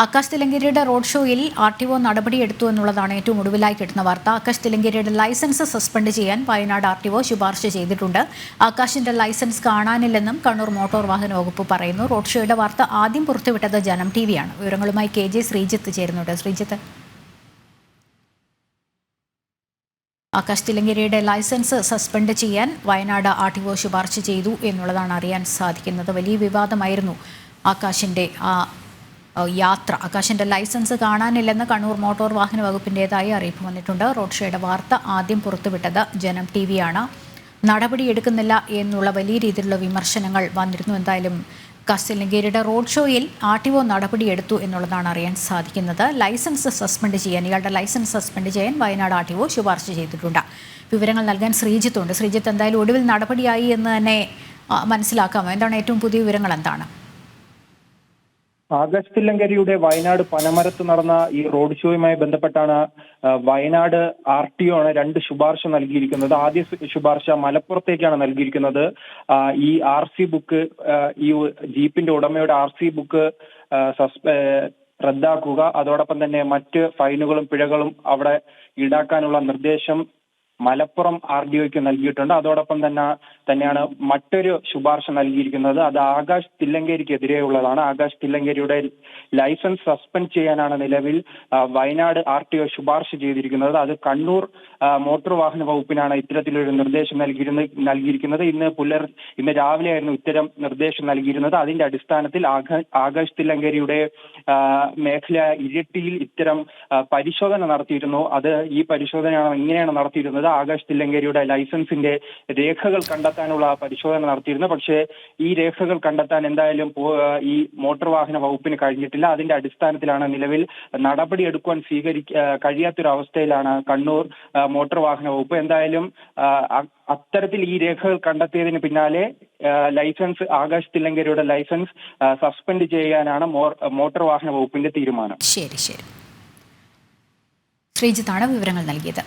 Akash തില്ലങ്കേരിയുടെ road ഷോയിൽ RTO നടപടിയെടുത്തു എന്നുള്ളതാണ് ഏറ്റവും ഒടുവിലായി കിട്ടുന്ന വാർത്ത. ആകാശ് തില്ലങ്കേരിയുടെ ലൈസൻസ് സസ്പെൻഡ് ചെയ്യാൻ വയനാട് RTO ശുപാർശ ചെയ്തിട്ടുണ്ട്. ആകാശിന്റെ ലൈസൻസ് കാണാനില്ലെന്നും കണ്ണൂർ മോട്ടോർ വാഹന വകുപ്പ് പറയുന്നു. റോഡ് ഷോയുടെ വാർത്ത ആദ്യം പുറത്തുവിട്ടത് ജനം TV-യാണ്. വിവരങ്ങളുമായി KJ ശ്രീജിത്ത് ചേരുന്നുണ്ട്. ശ്രീജിത്ത്, ആകാശ് തില്ലങ്കേരിയുടെ ലൈസൻസ് സസ്പെൻഡ് ചെയ്യാൻ വയനാട് RTO ശുപാർശ ചെയ്തു എന്നുള്ളതാണ് അറിയാൻ സാധിക്കുന്നത്. വലിയ വിവാദമായിരുന്നു ആകാശിന്റെ യാത്ര. ആകാശിന്റെ ലൈസൻസ് കാണാനില്ലെന്ന് കണ്ണൂർ മോട്ടോർ വാഹന വകുപ്പിൻ്റെതായി അറിയിപ്പ് വന്നിട്ടുണ്ട്. റോഡ് ഷോയുടെ വാർത്ത ആദ്യം പുറത്തുവിട്ടത് ജനം TV-യാണ്. നടപടിയെടുക്കുന്നില്ല എന്നുള്ള വലിയ രീതിയിലുള്ള വിമർശനങ്ങൾ വന്നിരുന്നു. എന്തായാലും ആകാശ് തില്ലങ്കേരിയുടെ റോഡ് ഷോയിൽ RTO നടപടിയെടുത്തു എന്നുള്ളതാണ് അറിയാൻ സാധിക്കുന്നത്. ലൈസൻസ് സസ്പെൻഡ് ചെയ്യാൻ, ഇയാളുടെ ലൈസൻസ് സസ്പെൻഡ് ചെയ്യാൻ വയനാട് RTO ശുപാർശ ചെയ്തിട്ടുണ്ട്. വിവരങ്ങൾ നൽകാൻ ശ്രീജിത്തുണ്ട്. ശ്രീജിത്ത്, എന്തായാലും ഒടുവിൽ നടപടിയായി എന്ന് തന്നെ മനസ്സിലാക്കാമോ? എന്താണ് ഏറ്റവും പുതിയ വിവരങ്ങൾ? എന്താണ്? ആകാശ് തില്ലങ്കേരിയുടെ വയനാട് പനമരത്ത് നടന്ന ഈ റോഡ് ഷോയുമായി ബന്ധപ്പെട്ടാണ് വയനാട് RTO ആണ് രണ്ട് ശുപാർശ നൽകിയിരിക്കുന്നത്. ആദ്യ ശുപാർശ മലപ്പുറത്തേക്കാണ് നൽകിയിരിക്കുന്നത്. ഈ RC ബുക്ക്, ഈ ജീപ്പിന്റെ ഉടമയുടെ RC ബുക്ക് റദ്ദാക്കുക, അതോടൊപ്പം തന്നെ മറ്റ് ഫൈനുകളും പിഴകളും അവിടെ ഈടാക്കാനുള്ള നിർദ്ദേശം മലപ്പുറം RDOയ്ക്ക് നൽകിയിട്ടുണ്ട്. അതോടൊപ്പം തന്നെയാണ് മറ്റൊരു ശുപാർശ നൽകിയിരിക്കുന്നത്. അത് ആകാശ് തില്ലങ്കേരിക്കെതിരെയുള്ളതാണ്. ആകാശ് തില്ലങ്കേരിയുടെ ലൈസൻസ് സസ്പെൻഡ് ചെയ്യാനാണ് നിലവിൽ വയനാട് RTO ശുപാർശ ചെയ്തിരിക്കുന്നത്. അത് കണ്ണൂർ മോട്ടോർ വാഹന വകുപ്പിനാണ് ഇത്തരത്തിലൊരു നിർദ്ദേശം നൽകിയിരിക്കുന്നത്. ഇന്ന് രാവിലെയായിരുന്നു ഇത്തരം നിർദ്ദേശം നൽകിയിരുന്നത്. അതിന്റെ അടിസ്ഥാനത്തിൽ ആകാശ് തില്ലങ്കേരിയുടെ മേഖല ഇരിട്ടിയിൽ ഇത്തരം പരിശോധന നടത്തിയിരുന്നു. ഈ പരിശോധനയാണ് ഇങ്ങനെയാണ് നടത്തിയിരുന്നത്. ആകാശ് തില്ലങ്കേരിയുടെ ലൈസൻസിന്റെ രേഖകൾ കണ്ടെത്താനുള്ള പരിശോധന നടത്തിയിരുന്നു. പക്ഷേ ഈ രേഖകൾ കണ്ടെത്താൻ എന്തായാലും ഈ മോട്ടോർ വാഹന വകുപ്പിന് കഴിഞ്ഞിട്ടില്ല. അതിന്റെ അടിസ്ഥാനത്തിലാണ് നിലവിൽ നടപടിയെടുക്കുവാൻ കഴിയാത്തൊരു അവസ്ഥയിലാണ് കണ്ണൂർ മോട്ടോർ വാഹന വകുപ്പ്. എന്തായാലും അത്തരത്തിൽ ഈ രേഖകൾ കണ്ടെത്തിയതിന് പിന്നാലെ ആകാശ് തില്ലങ്കേരിയുടെ ലൈസൻസ് സസ്പെൻഡ് ചെയ്യാനാണ് മോട്ടോർ വാഹന വകുപ്പിന്റെ തീരുമാനം. ശരി, ശ്രീജിത്താണ് വിവരങ്ങൾ നൽകിയത്.